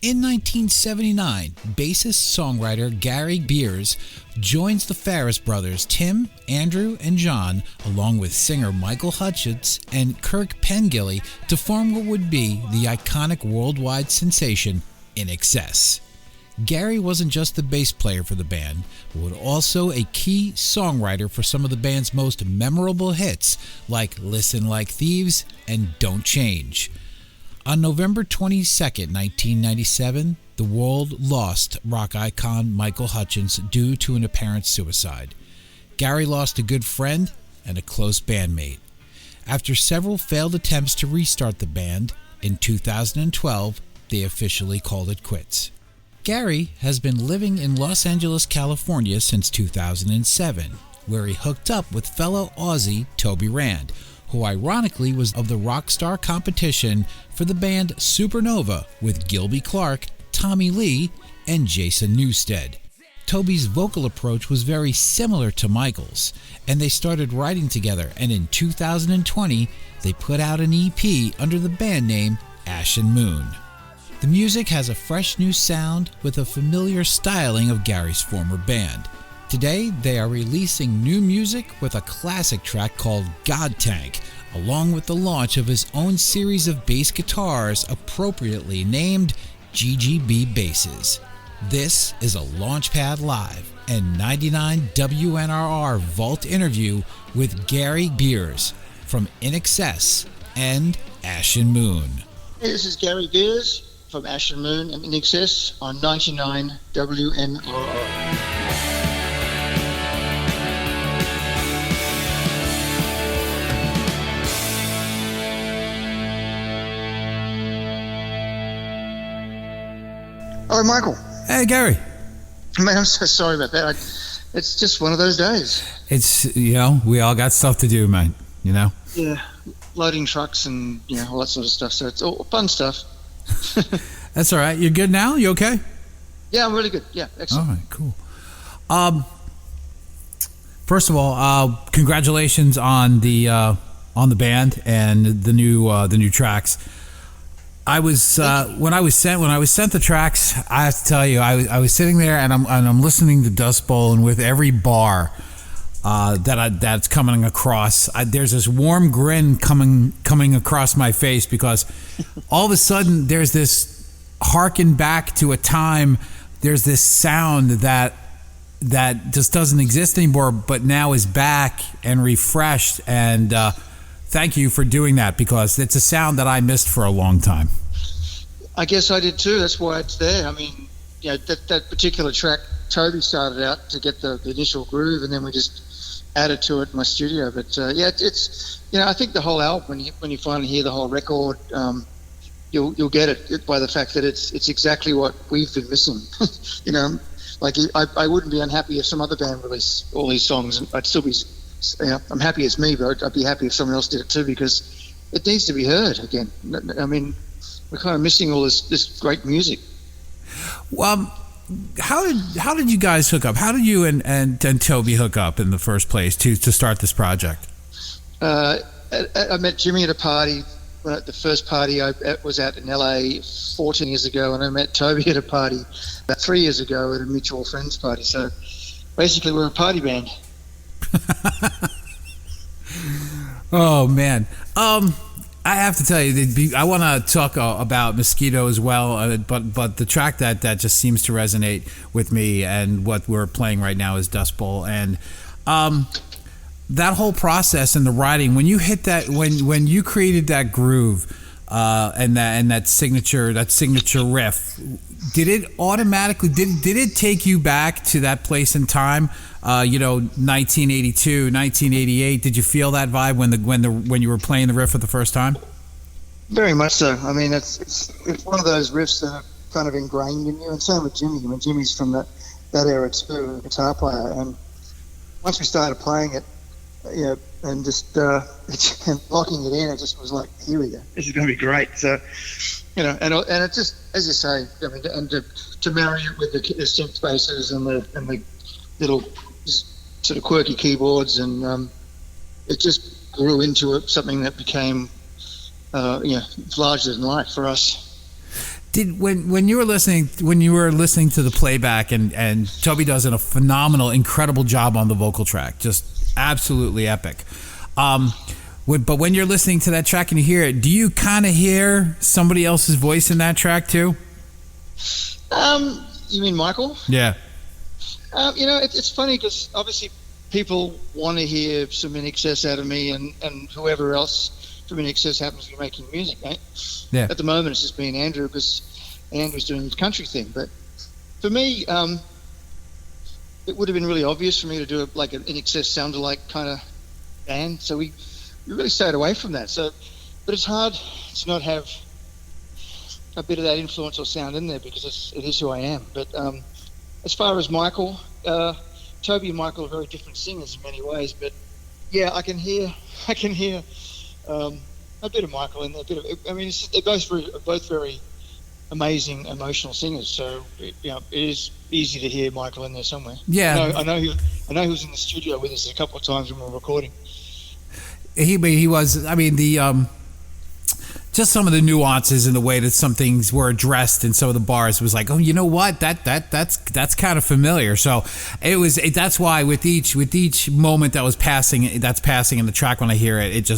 In 1979, bassist-songwriter Garry Beers joins the Farris Brothers Tim, Andrew, and John, along with singer Michael Hutchence and Kirk Pengilly, to form what would be the iconic worldwide sensation INXS. Garry wasn't just the bass player for the band, but was also a key songwriter for some of the band's most memorable hits, like Listen Like Thieves and Don't Change. On November 22, 1997, the world lost rock icon Michael Hutchence due to an apparent suicide. Garry lost a good friend and a close bandmate. After several failed attempts to restart the band, in 2012, they officially called it quits. Garry has been living in Los Angeles, California since 2007, where he hooked up with fellow Aussie Toby Rand, who ironically was of the Rockstar competition for the band Supernova with Gilby Clarke, Tommy Lee, and Jason Newstead. Toby's vocal approach was very similar to Michael's, and they started writing together, and in 2020, they put out an EP under the band name Ashen Moon. The music has a fresh new sound with a familiar styling of Garry's former band. Today, they are releasing new music with a classic track called God Tank, along with the launch of his own series of bass guitars appropriately named GGB Basses. This is a Launchpad Live and 99 WNRR Vault interview with Garry Beers from INXS and Ashen Moon. Hey, this is Garry Beers from Ashen Moon and INXS on 99 WNRR. Hello, Michael. Hey, Garry. Man, I'm so sorry about that. It's just one of those days. It's, we all got stuff to do, man, Yeah, loading trucks and, all that sort of stuff. So it's all fun stuff. That's all right. You're good now? You okay? Yeah, I'm really good. Yeah, excellent. All right, cool. First of all, congratulations on the band and the new tracks. I was when I was sent the tracks. I have to tell you, I was sitting there and I'm listening to Dust Bowl, and with every bar that's coming across, there's this warm grin coming across my face, because all of a sudden there's this harken back to a time. There's this sound that just doesn't exist anymore, but now is back and refreshed. And thank you for doing that, because it's a sound that I missed for a long time. I guess I did too. That's why it's there. I mean, that particular track, Toby started out to get the initial groove, and then we just added to it in my studio. But it's I think the whole album, when you finally hear the whole record, you'll get it by the fact that it's exactly what we've been missing. Like I wouldn't be unhappy if some other band released all these songs, and I'd still be. I'm happy it's me, but I'd be happy if someone else did it too, because it needs to be heard again. I mean, we're kind of missing all this great music. Well, how did you guys hook up? How did you and Toby hook up in the first place to start this project? I met Jimmy at a party. The first party I was at in LA 14 years ago, and I met Toby at a party about 3 years ago at a mutual friends party. So basically, we're a party band. Oh man, I have to tell you, I want to talk about Mosquito as well, but the track that just seems to resonate with me, and what we're playing right now, is Dust Bowl. And that whole process and the writing, when you hit that, when you created that groove and that signature riff, did it automatically did it take you back to that place in time? 1982, 1988. Did you feel that vibe when you were playing the riff for the first time? Very much so. I mean, it's one of those riffs that are kind of ingrained in you, and same with Jimmy. I mean, Jimmy's from that era too, a guitar player. And once we started playing it, and just and locking it in, it just was like, here we go. This is going to be great. So, and it just, as you say, I mean, and to marry it with the synth basses and the little sort of quirky keyboards, and it just grew into something that became larger than life for us. When you were listening to the playback, and Toby does a phenomenal, incredible job on the vocal track, just absolutely epic. But when you're listening to that track and you hear it, do you kind of hear somebody else's voice in that track too? You mean Michael? Yeah. It's funny because obviously people want to hear some INXS out of me and whoever else from INXS happens to be making music, right? Yeah. At the moment, it's just been Andrew because Andrew's doing the country thing. But for me, it would have been really obvious for me to do an INXS sound-alike kind of band. So we really stayed away from that. But it's hard to not have a bit of that influence or sound in there because it is who I am. But as far as Michael, Toby and Michael are very different singers in many ways. But yeah, I can hear a bit of Michael in there. They're both very amazing emotional singers. So it is easy to hear Michael in there somewhere. Yeah, I know he was in the studio with us a couple of times when we were recording. He was. I mean, just some of the nuances in the way that some things were addressed in some of the bars was like, oh, you know what? That's kind of familiar. So that's why with each moment that's passing in the track, when I hear it,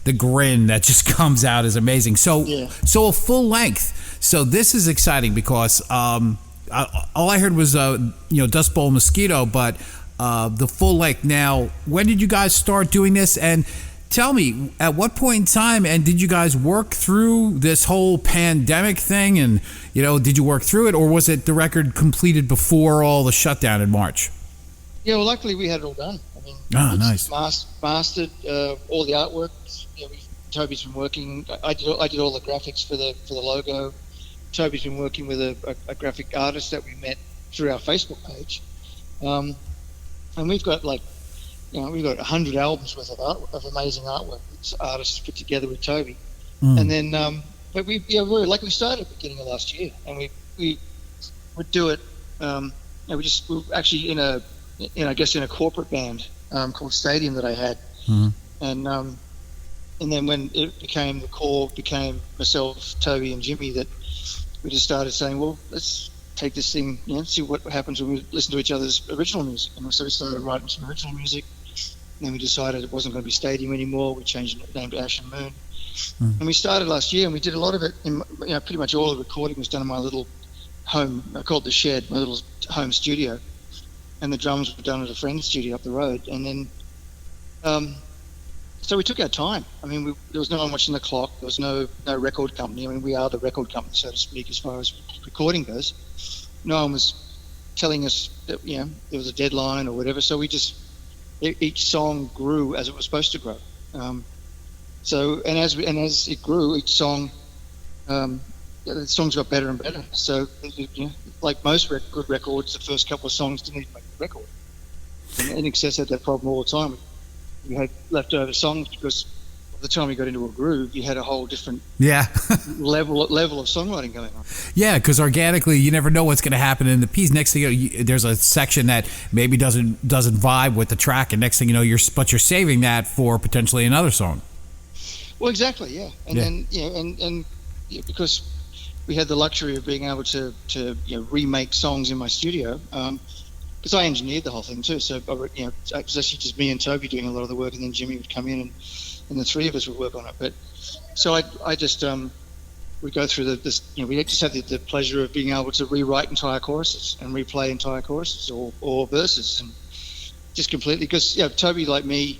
the grin that just comes out is amazing. So a full length. So this is exciting because all I heard was Dust Bowl Mosquito, but the full length. Now, when did you guys start doing this? And tell me, at what point in time, and did you guys work through this whole pandemic thing? And, did you work through it, or was it the record completed before all the shutdown in March? Yeah, well, luckily we had it all done. Nice. Mastered all the artwork. Toby's been working. I did all the graphics for the logo. Toby's been working with a graphic artist that we met through our Facebook page. And we've got we've got 100 albums worth of amazing artwork that artists put together with Toby. And then, but we started at the beginning of last year, and we would do it. We were actually in a corporate band called Stadium that I had, and then when the core became myself, Toby, and Jimmy, that we just started saying, well, let's take this thing, see what happens when we listen to each other's original music. And so we started writing some original music. And then we decided it wasn't going to be Stadium anymore. We changed the name to Ashen Moon. And we started last year, and we did a lot of it. Pretty much all the recording was done in my little home. I call it the shed, my little home studio. And the drums were done at a friend's studio up the road. And then, so we took our time. There was no one watching the clock. There was no record company. We are the record company, so to speak, as far as recording goes. No one was telling us that there was a deadline or whatever. So each song grew as it was supposed to grow. As it grew, each song, the songs got better and better. So like most good records, the first couple of songs didn't even make the record. And INXS had that problem all the time. We had leftover songs because by the time we got into a groove, you had a whole different level of songwriting going on. Yeah, because organically, you never know what's going to happen in the piece. Next thing you know, there's a section that maybe doesn't vibe with the track, and next thing you know, you're saving that for potentially another song. Well, exactly, yeah. And then because we had the luxury of being able to remake songs in my studio. Because I engineered the whole thing too, so it was actually just me and Toby doing a lot of the work, and then Jimmy would come in and the three of us would work on it. But so I just we go through we just have the pleasure of being able to rewrite entire choruses and replay entire choruses or verses, and just completely, because Toby, like me,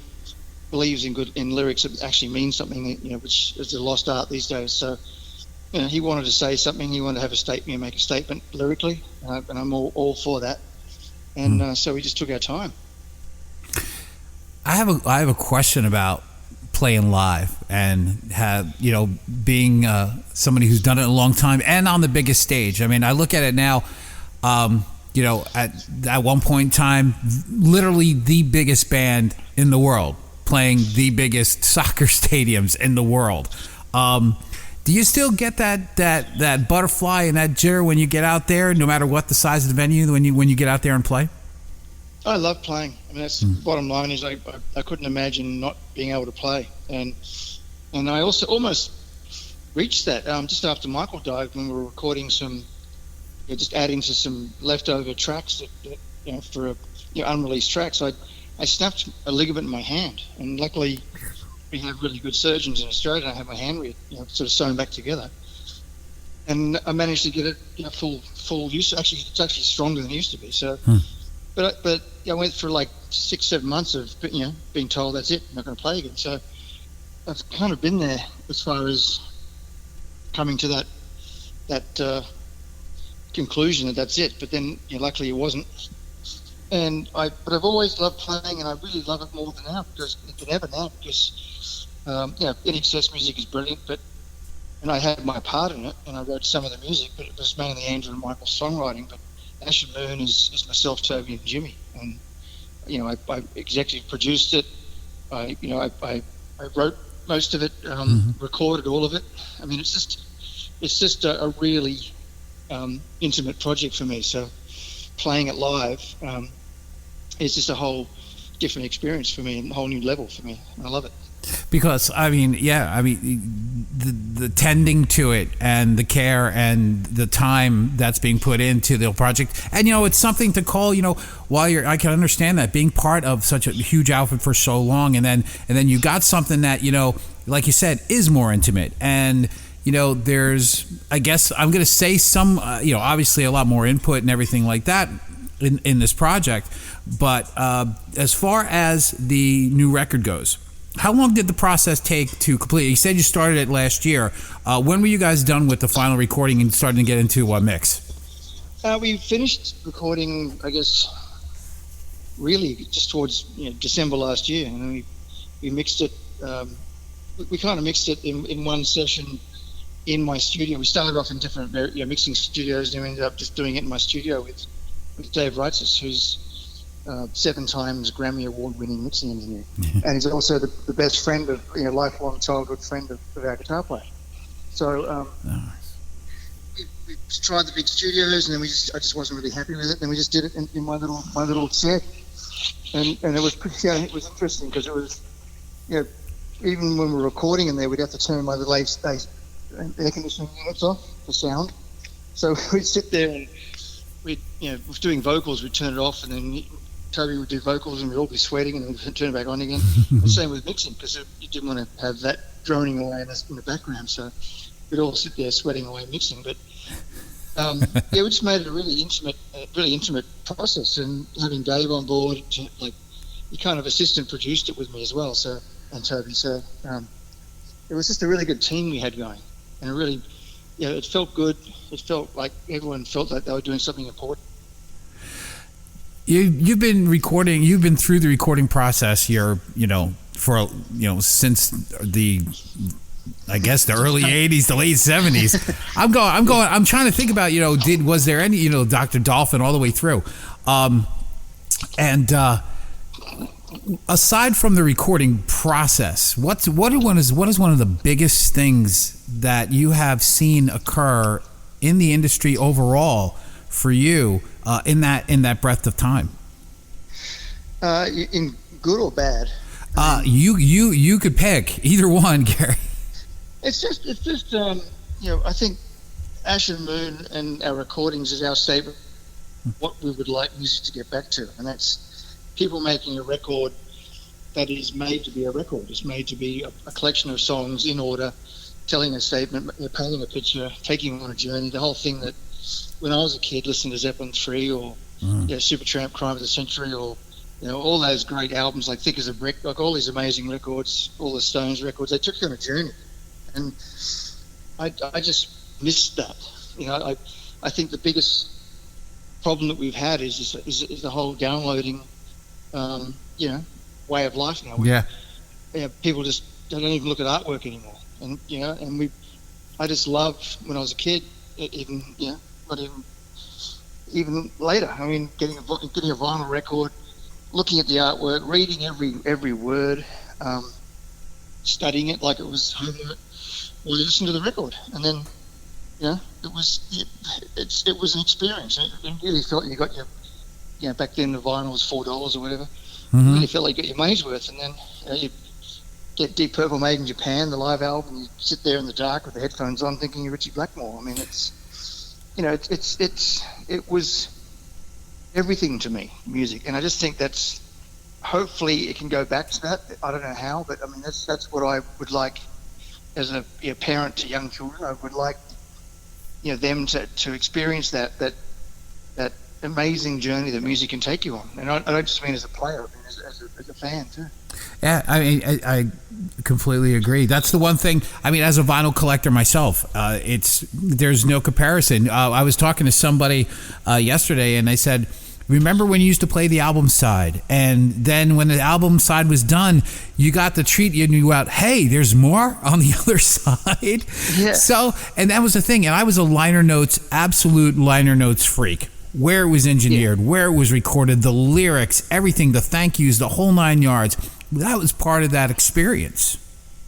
believes in lyrics that actually mean something, which is a lost art these days. So he wanted to say something, he wanted to have a statement, make a statement lyrically, and I'm all for that. And so we just took our time. I have a question about playing live and being somebody who's done it a long time and on the biggest stage. I look at it now. At one point in time, literally the biggest band in the world playing the biggest soccer stadiums in the world. Do you still get that butterfly and that jitter when you get out there, no matter what the size of the venue, when you get out there and play? I love playing. That's the bottom line. Is I couldn't imagine not being able to play, and I also almost reached that just after Michael died, when we were recording some, just adding to some leftover tracks that for unreleased tracks. I snapped a ligament in my hand, and luckily we have really good surgeons in Australia. I had my hand sort of sewn back together, and I managed to get it full use. Actually, it's actually stronger than it used to be. So, but I went through like 6-7 months of being told that's it, I'm not going to play again. So I've kind of been there as far as coming to that conclusion that's it. But then luckily it wasn't. But I've always loved playing, and I really love it more than ever now because INXS music is brilliant, and I had my part in it, and I wrote some of the music, but it was mainly Andrew and Michael's songwriting. But Ashen Moon is myself, Toby, and Jimmy, and I executive produced it. I wrote most of it, recorded all of it. I mean, it's just a really intimate project for me. So playing it live is just a whole different experience for me, and a whole new level for me. I love it. Because the tending to it and the care and the time that's being put into the project, and it's something to call while I can understand that being part of such a huge outfit for so long, and then you got something that like you said is more intimate, and there's, I guess I'm going to say some obviously a lot more input and everything like that in this project, but as far as the new record goes, how long did the process take to complete? You said you started it last year. When were you guys done with the final recording and starting to get into mix? We finished recording, I guess, really just towards December last year, and then we mixed it. We kind of mixed it in one session in my studio. We started off in different mixing studios, and we ended up just doing it in my studio with Dave Reitzes, who's 7 times Grammy Award-winning mixing engineer, and he's also the best friend of lifelong childhood friend of our guitar player. So we tried the big studios, and then I just wasn't really happy with it. Then we just did it in my little shed, and it was pretty. It was interesting because it was even when we were recording in there, we'd have to turn my little air conditioning units off for sound. So we'd sit there and we'd with doing vocals, we'd turn it off, and then Toby would do vocals, and we'd all be sweating, and then turn it back on again. The same with mixing, because you didn't want to have that droning away in the background, so we'd all sit there sweating away mixing. But we just made it a really intimate process, and having Dave on board, he kind of assistant produced it with me as well. So and Toby, so it was just a really good team we had going, and it really, it felt good. It felt like everyone felt like they were doing something important. You've been recording. You've been through the recording process here, for since the, I guess, the early '80s, the late '70s. I'm trying to think about was there any Dr. Dolphin all the way through, and aside from the recording process, what is one of the biggest things that you have seen occur in the industry overall for you in that breadth of time? In good or bad? You could pick either one, Gary. It's just I think Ashen Moon and our recordings is our statement what we would like music to get back to, and that's people making a record that is made to be a record. It's made to be a collection of songs in order, telling a statement, painting a picture, taking you on a journey. The whole thing that when I was a kid listening to Zeppelin 3 or Supertramp, Crime of the Century, or all those great albums like Thick as a Brick, like all these amazing records, all the Stones records, they took you on a journey, and I just missed that. I think the biggest problem that we've had is the whole downloading way of life now. People just don't even look at artwork anymore, and I just loved when I was a kid, even later. I mean, getting a vinyl record, looking at the artwork, reading every word, studying it like it was homework, or listen to the record, and then it was an experience. It really felt you got back then the vinyl was $4 or whatever. Mm-hmm. You really felt like you got your money's worth, and then get Deep Purple made in Japan, the live album. You sit there in the dark with the headphones on, thinking you're Richie Blackmore. I mean, it was everything to me, music, and I just think that's. Hopefully, it can go back to that. I don't know how, but I mean, that's what I would like as a parent to young children. I would like them to experience that amazing journey that music can take you on. And I don't just mean as a player, I mean as a fan too. Yeah, I mean, I completely agree. That's the one thing. I mean, as a vinyl collector myself, there's no comparison. I was talking to somebody yesterday, and they said, remember when you used to play the album side, and then when the album side was done, you got the treat, you knew out, hey, there's more on the other side. Yeah. So, and that was the thing. And I was a absolute liner notes freak. Where it was engineered, where it was recorded, the lyrics, everything, the thank yous, the whole 9 yards. That was part of that experience.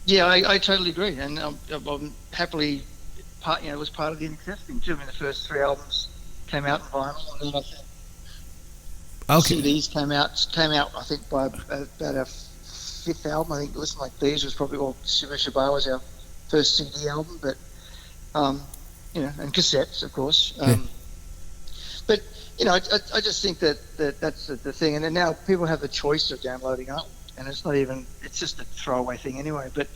Yeah, I totally agree. And I'm happily, it was part of the INXS thing too. I mean, the first 3 albums came out in vinyl, and then I think CDs came out. I think by about our 5th album. I think Like Thives was probably, or Shiva Shabar was our first CD album, but and cassettes, of course. But I just think that's the thing. And then now people have the choice of downloading art, and it's just a throwaway thing anyway. But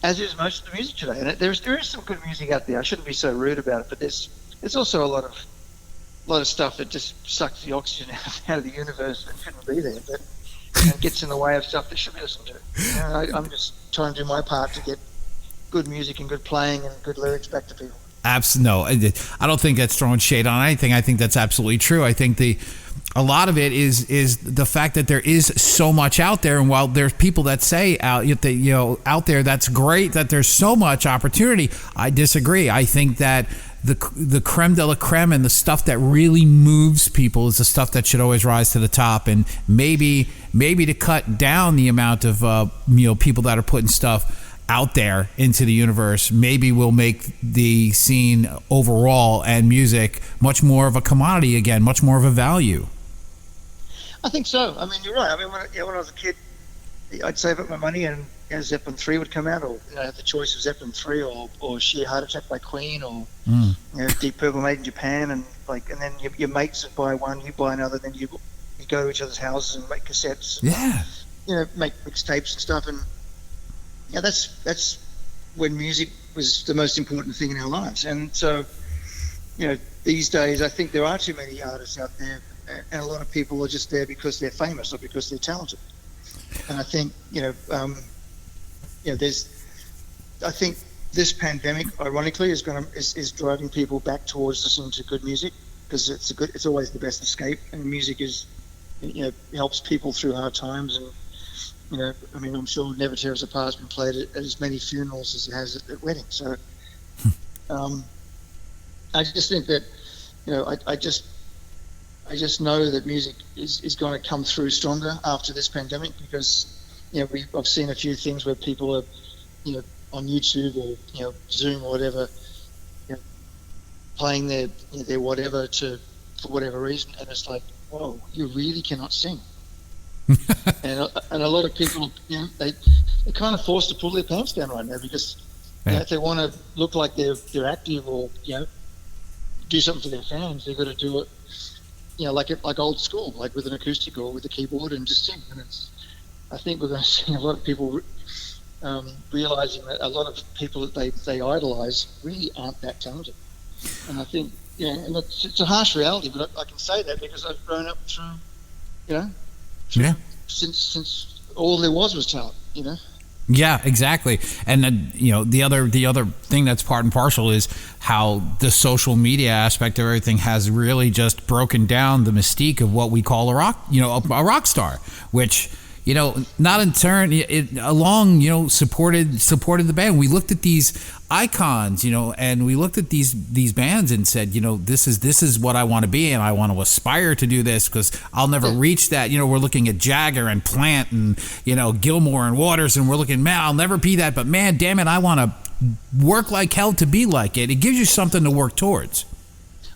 as is most of the music today, and there is some good music out there. I shouldn't be so rude about it, but there's also a lot of stuff that just sucks the oxygen out of the universe that shouldn't be there, but gets in the way of stuff that should be listened to. I'm just trying to do my part to get good music and good playing and good lyrics back to people. No, I don't think that's throwing shade on anything. I think that's absolutely true. I think a lot of it is the fact that there is so much out there, and while there's people that say out there that's great that there's so much opportunity, I disagree. I think that the creme de la creme and the stuff that really moves people is the stuff that should always rise to the top, and maybe to cut down the amount of people that are putting stuff out there into the universe, maybe will make the scene overall and music much more of a commodity again, much more of a value. I think so. I mean, you're right. I mean, when I was a kid, I'd save up my money, and Zeppelin 3 would come out, or have the choice of Zeppelin 3 or Sheer Heart Attack by Queen, or Deep Purple made in Japan, and then your mates would buy one, you buy another, then you go to each other's houses and make cassettes. And, make mixtapes and stuff, and that's when music was the most important thing in our lives. And so, these days I think there are too many artists out there, and a lot of people are just there because they're famous or because they're talented. And I think, I think this pandemic, ironically, is driving people back towards listening to good music, because it's always the best escape, and music helps people through hard times. And I mean, I'm sure Never Tear Us Apart has been played at as many funerals as it has at weddings. So, I just think that, I just know that music is going to come through stronger after this pandemic, because, I've seen a few things where people are, on YouTube or, Zoom or whatever, playing their whatever for whatever reason, and it's like, whoa, you really cannot sing. and a lot of people, they're kind of forced to pull their pants down right now, because if they want to look like they're active, or do something for their fans, they've got to do it, like old school, like with an acoustic or with a keyboard, and just sing. And I think we're going to see a lot of people realizing that a lot of people that they idolize really aren't that talented. And I think, and it's a harsh reality, but I can say that because I've grown up through, since all there was talent, Yeah, exactly. And the other thing that's part and parcel is how the social media aspect of everything has really just broken down the mystique of what we call a rock star, which not in turn supported the band. We looked at these icons, and we looked at these bands and said, this is what I want to be, and I want to aspire to do this, because I'll never reach that. We're looking at Jagger and Plant and Gilmour and Waters, and we're looking, man, I'll never be that, but man, damn it, I want to work like hell to be like it. It gives you something to work towards.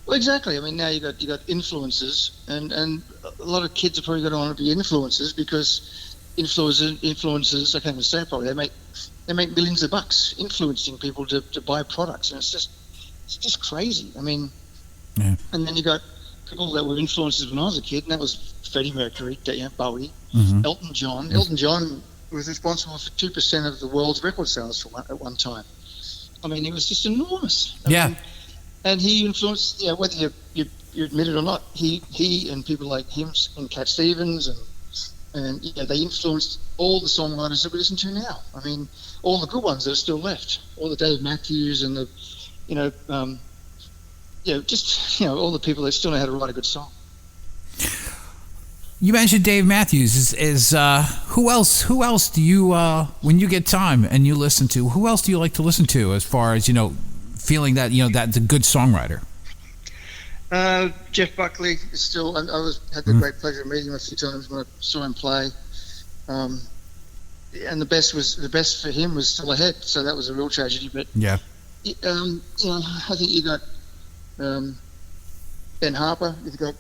Well, exactly. I mean, now you got influencers, and a lot of kids are probably going to want to be influencers, because influencers. I can't even say it properly. They make millions of bucks influencing people to buy products, and it's just crazy. I mean, and then you got people that were influencers when I was a kid, and that was Freddie Mercury, Bowie, Elton John. Elton John was responsible for 2% of the world's record sales at one time. I mean, it was just enormous. I mean, and he influenced, whether you admit it or not, he and people like him and Cat Stevens and they influenced all the songwriters that we listen to now. I mean, all the good ones that are still left, all the Dave Matthews and the, all the people that still know how to write a good song. You mentioned Dave Matthews. Is who else? Who else do you, when you get time and you listen to? Who else do you like to listen to? As far as feeling that that's a good songwriter. Jeff Buckley is still. I had the great pleasure of meeting him a few times when I saw him play. And the best for him was still ahead. So that was a real tragedy. But I think you got Ben Harper.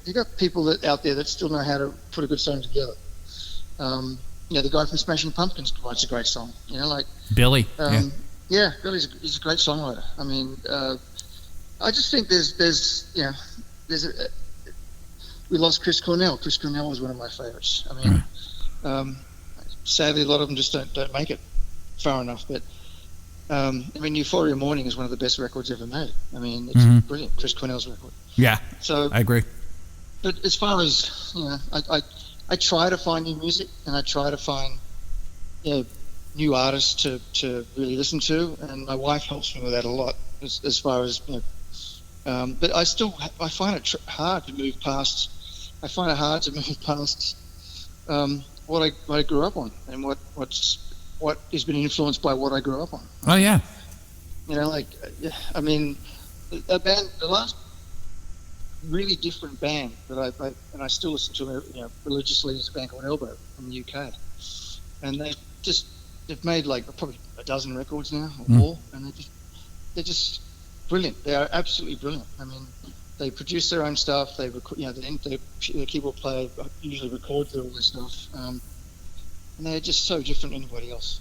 You got people out there that still know how to put a good song together. The guy from Smashing Pumpkins writes a great song. Like Billy. Billy's he's a great songwriter. I mean, I just think we lost Chris Cornell. Chris Cornell was one of my favorites. I mean, sadly, a lot of them just don't make it far enough. But Euphoria Morning is one of the best records ever made. I mean, it's brilliant. Chris Cornell's record. Yeah. So I agree. But as far as I try to find new music, and I try to find new artists to really listen to, and my wife helps me with that a lot. As far as but I find it hard to move past. I find it hard to move past what I grew up on, and what has been influenced by what I grew up on. Oh yeah. I mean, the last really different band that I still listen to religiously is a band called Elbow from the UK, and they've made like probably a dozen records now or more, and they're just brilliant. They are absolutely brilliant. I mean, they produce their own stuff. They record, the keyboard player usually records all this stuff, and they're just so different than anybody else.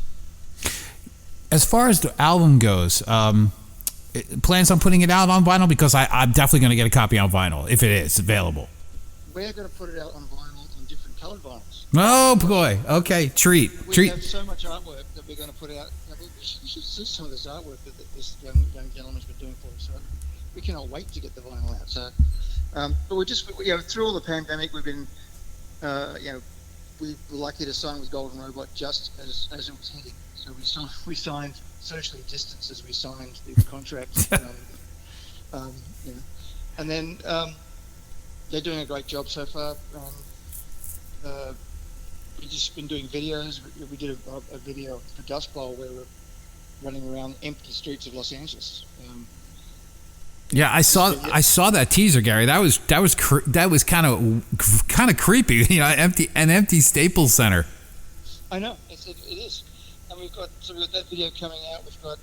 As far as the album goes, plans on putting it out on vinyl, because I'm definitely going to get a copy on vinyl if it is available. We're going to put it out on vinyl on different colored vinyls. Oh boy! Okay, treat. We have so much artwork that we're going to put out. We should see some of this artwork that this young gentleman's been doing for us. So we cannot wait to get the vinyl out. So, but we just through all the pandemic, we've been we were lucky to sign with Golden Robot just as it was hitting. So we signed socially distanced as we signed the contract. And then they're doing a great job so far. We've just been doing videos. We did a video for Dust Bowl where we're running around empty streets of Los Angeles. I saw that teaser, Gary. That was kind of creepy. An empty Staples Center. I know it is, and we've got that video coming out. We've got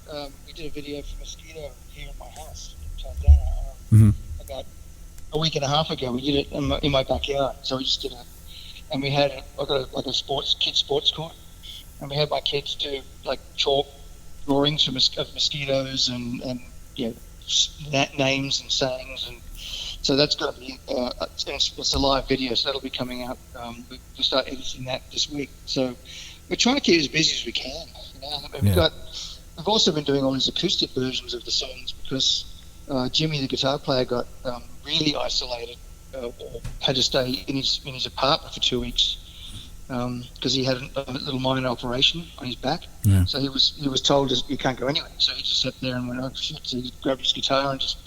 we did a video for Mosquito here at my house in Tondana about a week and a half ago. We did it in my backyard. So we just did it, and we had I got a kids sports court, and we had my kids do like chalk drawings of mosquitoes and names and sayings, and so that's going to be it's a live video, so that'll be coming out. We start editing that this week, so we're trying to keep as busy as we can. We've also been doing all these acoustic versions of the songs because Jimmy, the guitar player, got really isolated or had to stay in his apartment for 2 weeks because he had a little minor operation on his back. Yeah. So he was told you can't go anywhere. So he just sat there and went, oh shit. So he grabbed his guitar and just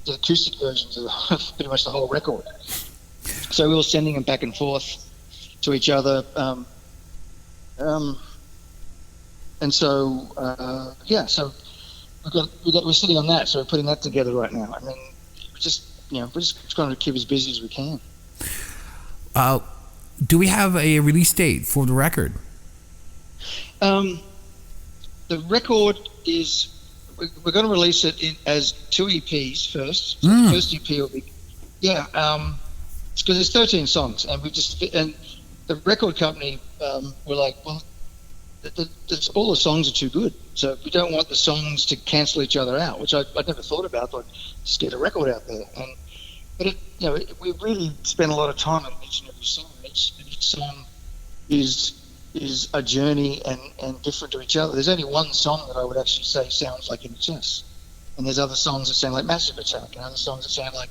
did acoustic versions of pretty much the whole record. So we were sending them back and forth to each other. And so so we're sitting on that. So we're putting that together right now. I mean, we're just trying to keep as busy as we can. Do we have a release date for the record? The record is we're going to release it as 2 EPs first. So the first EP will be it's because there's 13 songs, and the record company were like, well, all the songs are too good, so we don't want the songs to cancel each other out, which I'd never thought about. Like, just get a record out there, but we really spend a lot of time on each and every song. Each song is a journey and different to each other. There's only one song that I would actually say sounds like INXS, and there's other songs that sound like Massive Attack, and other songs that sound like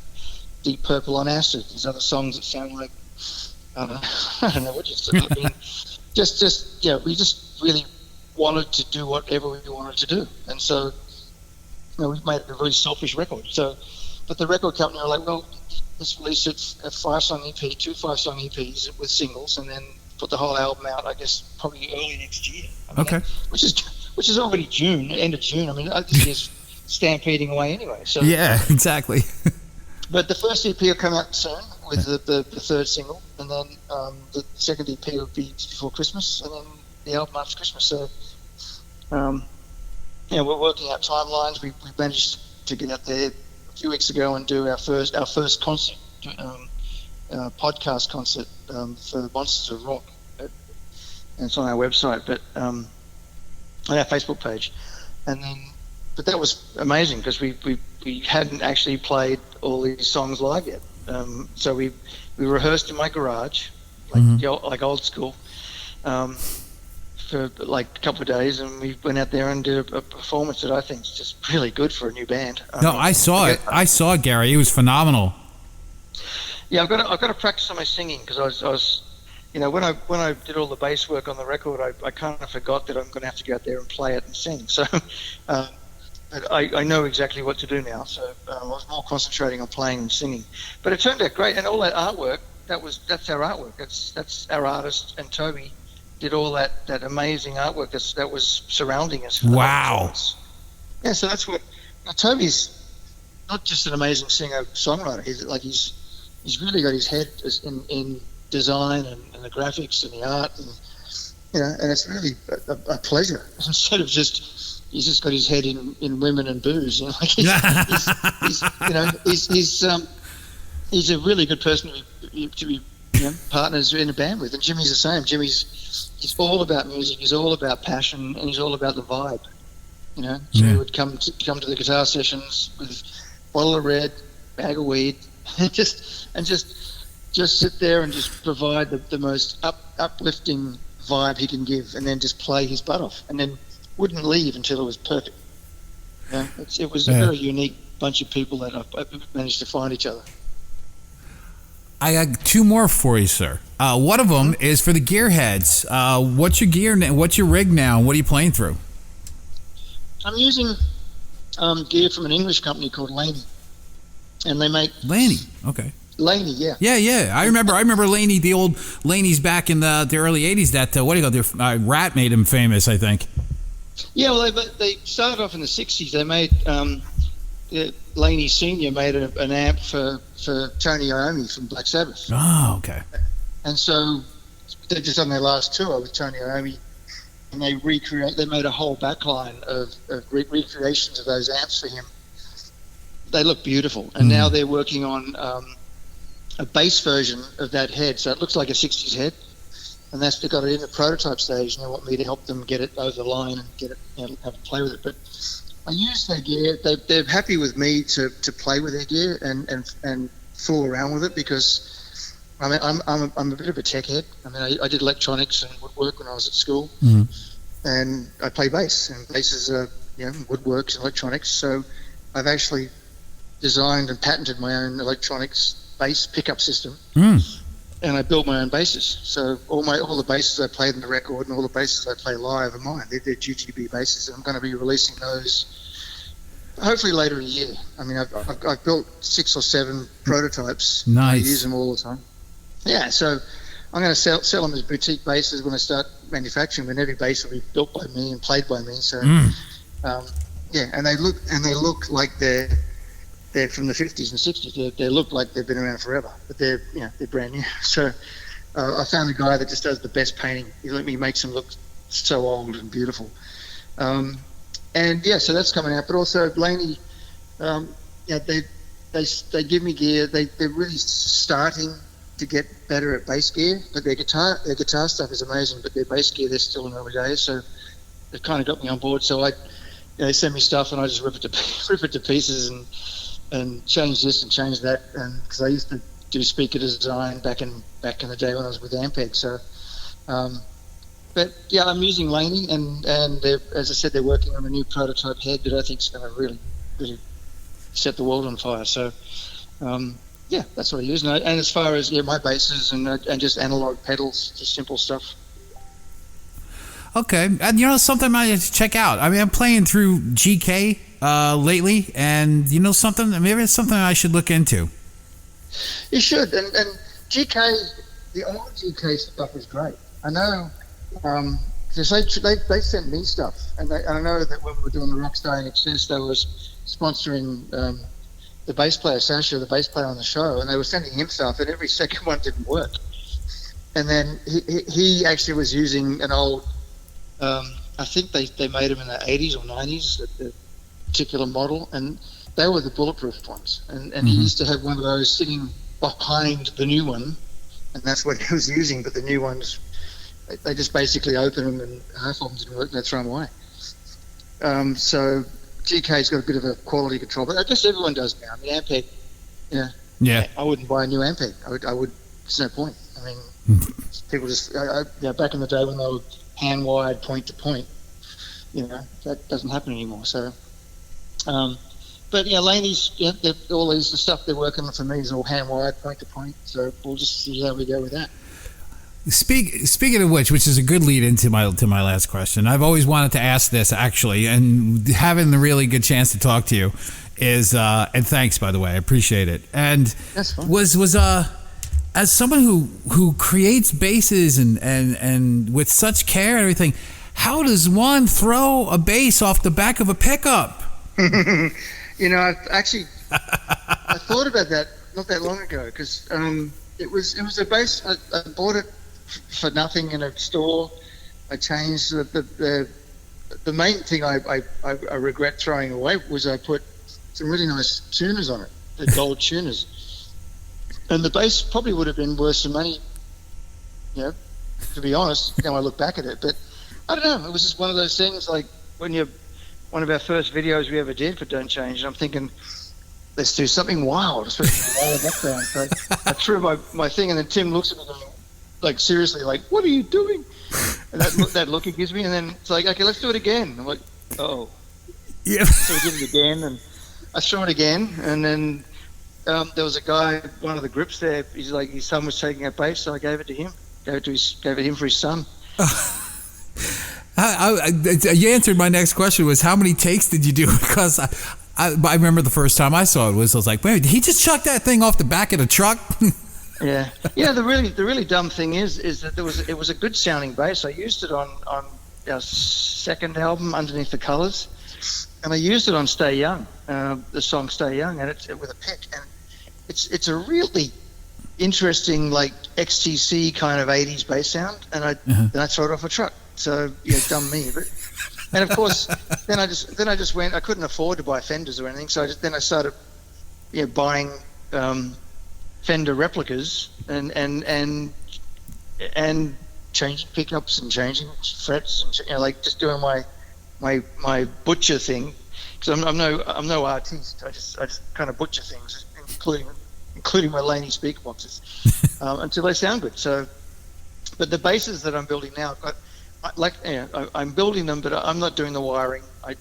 Deep Purple on Acid. There's other songs that sound like I don't know what you said. I mean, we just really wanted to do whatever we wanted to do, and so we made a very selfish record. So, but the record company were like, well, let's release it a 5-song EP, 2 5-song EPs with singles, and then put the whole album out, I guess, probably early next year. Okay. Which is already June, end of June. I mean, this year's stampeding away anyway. So yeah, exactly. But the first EP will come out soon with the third single, and then the second EP will be before Christmas, and then the album after Christmas. So, we're working out timelines. We managed to get out there a few weeks ago and do our first concert, podcast concert for Monsters of Rock, and it's on our website, but on our Facebook page. And then, but that was amazing because we hadn't actually played all these songs live yet. So we rehearsed in my garage, like old school, for like a couple of days, and we went out there and did a performance that I think is just really good for a new band. I saw it. I saw it, Gary. It was phenomenal. Yeah, I've got to practice on my singing because I was, when I did all the bass work on the record, I kind of forgot that I'm going to have to go out there and play it and sing. So I know exactly what to do now. So I was more concentrating on playing and singing. But it turned out great, and all that artwork, that's our artwork. That's our artist, and Toby did all that amazing artwork that was surrounding us. Wow. Yeah, so that's what Toby's not just an amazing singer-songwriter. He's really got his head in design and the graphics and the art, and and it's really a pleasure instead of he's just got his head in women and booze. He's a really good person to be partners in a band with, and Jimmy's the same. He's all about music. He's all about passion, and he's all about the vibe. Jimmy would come to the guitar sessions with a bottle of red, bag of weed, and just sit there and just provide the most uplifting vibe he can give, and then just play his butt off, and then wouldn't leave until it was perfect. It was a very unique bunch of people that I managed to find each other. I got 2 more for you, sir. One of them is for the gearheads. What's your gear? What's your rig now? What are you playing through? I'm using gear from an English company called Laney, and they make Laney. Okay. Laney, yeah. Yeah. I remember Laney, the old Laney's back in the early '80s. That Rat made him famous, I think. Yeah, well, they started off in the '60s. They made Laney Senior made an amp for Tony Iommi from Black Sabbath. Oh, okay. And so they just done their last tour with Tony Iommi, and they made a whole backline of recreations of those amps for him. They look beautiful, and now they're working on a bass version of that head, so it looks like a '60s head, and they've got it in the prototype stage, and they want me to help them get it over the line and get it, have a play with it. But I use their gear. They're happy with me to play with their gear and fool around with it, because I'm a bit of a tech head. I mean, I did electronics and woodwork when I was at school, and I play bass, and bass is woodworks and electronics. So I've actually designed and patented my own electronics bass pickup system, and I built my own basses. So all the basses I played in the record and all the basses I play live are mine. They're GTB basses, and I'm going to be releasing those hopefully later in the year. I mean, I've built 6 or 7 prototypes. Nice. I use them all the time. Yeah, so I'm going to sell them as boutique basses when I start manufacturing. When every bass will be built by me and played by me. So and they look like they're from the 50s and 60s. They look like they've been around forever, but they're brand new. So I found a guy that just does the best painting. He makes them look so old and beautiful. So that's coming out. But also Laney, they give me gear. They're really starting to get better at bass gear, but their guitar stuff is amazing, but their bass gear, they're still in early days, so it kind of got me on board. So they send me stuff and I just rip it to pieces and change this and change that, and because I used to do speaker design back in the day when I was with Ampeg. So, but yeah, I'm using Laney, and as I said, they're working on a new prototype head that I think is going to really, really set the world on fire. So, yeah, that's what I use. And as far as my basses and just analog pedals, just simple stuff. Okay, and something I have to check out. I mean, I'm playing through GK lately, and something. Maybe it's something I should look into. You should, and GK, the old GK stuff is great. I know, because they sent me stuff, and I know that when we were doing the Rockstar INXS, they was sponsoring the bass player Sasha, the bass player on the show, and they were sending him stuff, and every second one didn't work. And then he actually was using an old, I think they made them in the 80s or 90s, the particular model, and they were the bulletproof ones, and he used to have one of those sitting behind the new one, and that's what he was using. But the new ones, they just basically open them, and half of them didn't work, and they throw them away. So GK's got a bit of a quality control, but I guess everyone does now. I mean, Ampeg, yeah. I wouldn't buy a new Ampeg. I would. There's no point. I mean, people just back in the day when they were hand wired point to point, that doesn't happen anymore. So. But Laney's, all these the stuff they're working on for me is all hand wired point to point. So we'll just see how we go with that. Speaking of which is a good lead into my last question. I've always wanted to ask this actually, and having the really good chance to talk to you is, and thanks by the way, I appreciate it. And that's fine. Was as someone who creates basses and with such care and everything, how does one throw a bass off the back of a pickup? I thought about that not that long ago, because it was a bass. I bought it for nothing in a store. I changed the main thing I regret throwing away was I put some really nice tuners on it, the gold tuners, and the bass probably would have been worth some money, to be honest. Now I look back at it, but I don't know. It was just one of those things, like when you're one of our first videos we ever did for Don't Change, and I'm thinking, let's do something wild, especially in the background. So I threw my thing, and then Tim looks at me going, like, seriously, like, what are you doing? And that look he gives me, and then it's like, okay, let's do it again. I'm like, oh. Yeah. So we did it again, and I threw it again, and then there was a guy, one of the groups there, he's like, his son was taking a bass, so I gave it to him. Gave it to him for his son. You answered my next question was how many takes did you do? Because I remember the first time I saw it I was like, wait, did he just chuck that thing off the back of the truck? Yeah. The really dumb thing is that it was a good sounding bass. I used it on our second album, Underneath the Colours, and I used it on Stay Young, the song Stay Young, and it's with a pick, and it's a really interesting, like, XTC kind of 80s bass sound, and then I throw it off a truck. So dumb me, but and of course then I just went. I couldn't afford to buy Fenders or anything, so I started buying Fender replicas and changing pickups and changing frets and like just doing my butcher thing, because I'm no artiste. I just kind of butcher things, including my Laney speaker boxes until they sound good. So, but the basses that I'm building now, I'm building them, but I'm not doing the wiring. I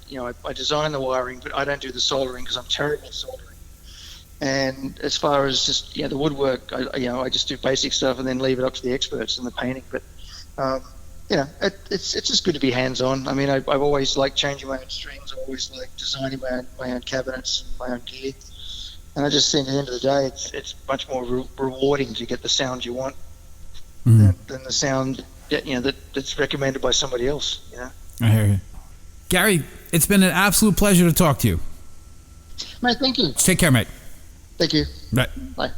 design the wiring, but I don't do the soldering because I'm terrible at soldering. And as far as just the woodwork, I just do basic stuff and then leave it up to the experts in the painting. But it's just good to be hands-on. I mean, I've always liked changing my own strings. I always liked designing my own cabinets and my own gear. And I just think at the end of the day, it's much more rewarding to get the sound you want than the sound that's recommended by somebody else. I hear you, Gary. It's been an absolute pleasure to talk to you, mate. Thank you. Take care, mate. Thank you. Bye. Bye.